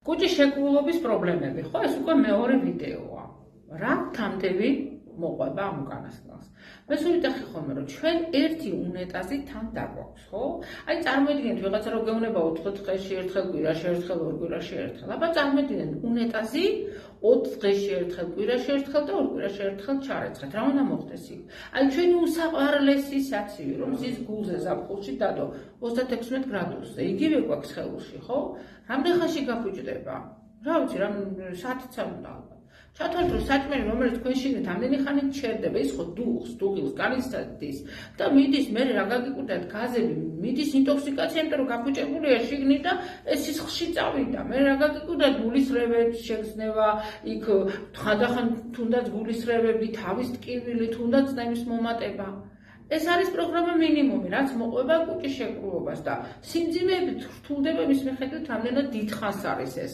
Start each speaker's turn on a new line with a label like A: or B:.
A: კუჭის შეკრულობის პრობლემები, ხო, ეს უკვე მეორე ვიდეოა. რა გთამდები მოყვება ამ უკანასკნელს. მე სულ ვიტახი ხოლმე, რომ ჩვენ ერთი უნეტაზი თან დაგვაქვს, ხო? აი წარმოიდგინეთ, ვიღაცა რო გეუნება 4 დღეში ერთხელ, კვირაში ერთხელ, 2 კვირაში ერთხელ. აბა წარმოიდგინეთ, უნეტაზი 4 დღეში ერთხელ, კვირაში ერთხელ და 2 კვირაში ერთხელ ჩარეცხეთ. რა უნდა მოხდეს იქ? აი ჩვენი უსაყვარლესი საცივი, რომ ზის გულზე ზაფხულში დადო 36 გრადუსზე, იგივე გვაქვს ხელში, ხო? რამდენ ხანში გაფუჭდება? რა ვიცი, რამ საათიც არ უნდა ალბათ. ჩათვალეთ, რომ საჭმელი, რომელიც თქვენ შიგნით ამდენი ხანით ჩერდება, ის ხო დუღს, დუღილს, განიცდის და მიდის, მე რა გაგიკვირდათ გაზები, მიდის ინტოქსიკაცია, იმიტომ რომ გაფუჭებულია შიგნით და ეს სისხლში წავიდა. მე რა გაგიკვირდათ გულისრევების შეგრძნება, იქ ხანდახან თუნდაც გულისრევები, თავის ტკივილი, თუნდაც წნევის მომატება. ეს არის პროგრამა მინიმუმი, რაც მოყვება კუჭის შეკრულებას და სიმძიმეებით რთულდება მის მიხედვით, რამდენად დიდხანს არის ეს.